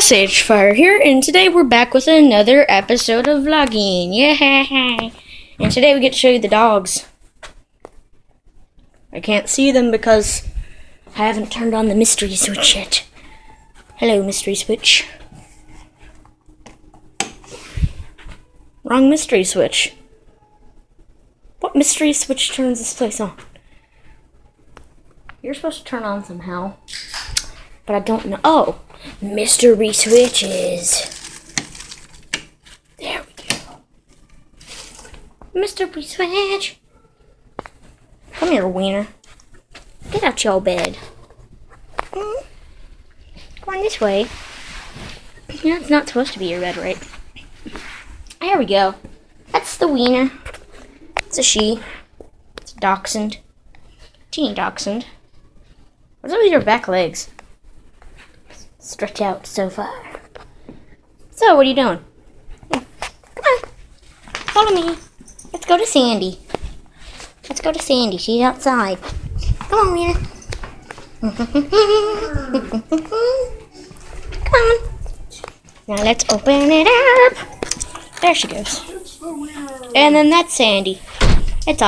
SHFire here, and today we're back with another episode of vlogging. Yeah! And today we get to show you the dogs. I can't see them because I haven't turned on the mystery switch yet. Hello, mystery switch. Wrong mystery switch. What mystery switch turns this place on? You're supposed to turn on somehow, but I don't know. Oh! Mystery switches. There we go. Mystery switch. Come here, wiener. Get out your bed. Come on this way. You know, it's not supposed to be your bed, right? There we go. That's the wiener. It's a she. It's a dachshund. Teeny dachshund. What's up with your back legs? Stretch out so far. So, what are you doing? Come on. Follow me. Let's go to Sandy. Let's go to Sandy. She's outside. Come on, Wiener. Come on. Now let's open it up. There she goes. And then that's Sandy. It's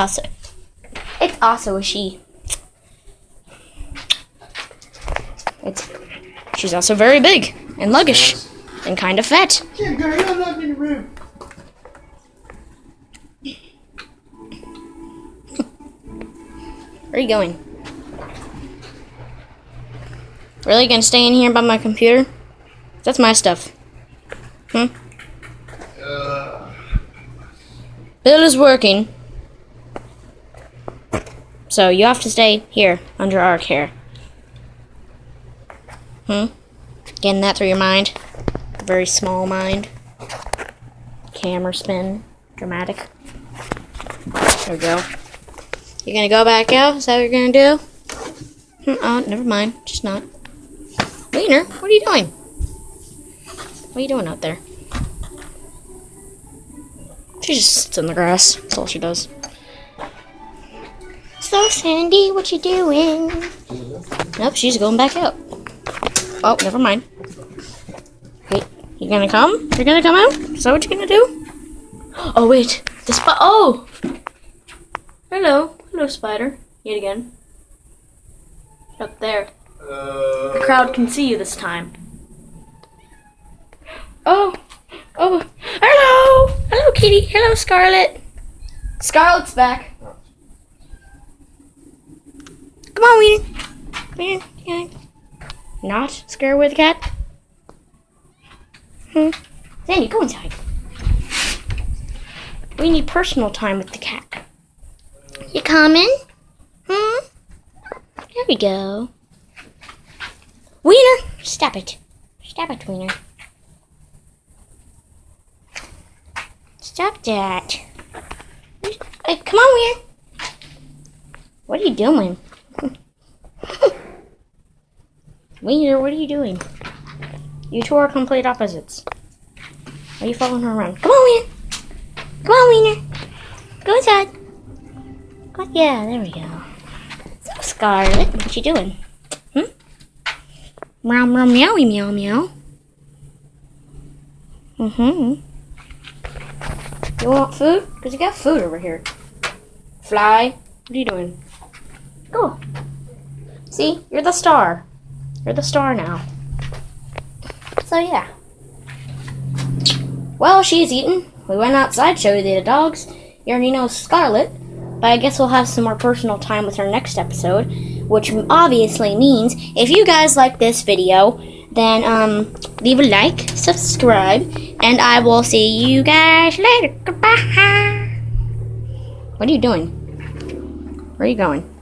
also a she. She's also very big and luggish and kind of fat. Where are you going? Really gonna stay in here by my computer? That's my stuff. Bill is working. So you have to stay here under our care. Getting that through your mind? A very small mind. Camera spin. Dramatic. There we go. You're gonna go back out? Is that what you're gonna do? Oh, never mind. Just not. Wiener, what are you doing? What are you doing out there? She just sits in the grass. That's all she does. So, Sandy, what you doing? Nope, she's going back out. Oh, never mind. Wait, you gonna come? You're gonna come out? Is that what you're gonna do? Oh, wait. The spot. Oh! Hello. Hello, spider. Yet again. Up there. The crowd can see you this time. Oh! Oh! Hello! Hello, kitty. Hello, Scarlet. Scarlet's back. Come on, Wiener. Wiener, yeah. Not scare away the cat? Sandy, go inside. We need personal time with the cat. You coming? There we go. Wiener, stop it. Stop it, Wiener. Stop that. Hey, come on, Wiener. What are you doing? Wiener, what are you doing? You two are complete opposites. Why are you following her around? Come on, Wiener! Come on, Wiener! Go inside! Go, yeah, there we go. So, Scarlet, what you doing? Meow, meow, meowie, meow, meow. You want food? Because you got food over here. Fly, what are you doing? Go. See, you're the star. You're the star now. So yeah. Well, she's eaten. We went outside, showed you the dogs. You already know Scarlet. But I guess we'll have some more personal time with her next episode. Which obviously means, if you guys like this video, then leave a like, subscribe, and I will see you guys later. Goodbye. What are you doing? Where are you going?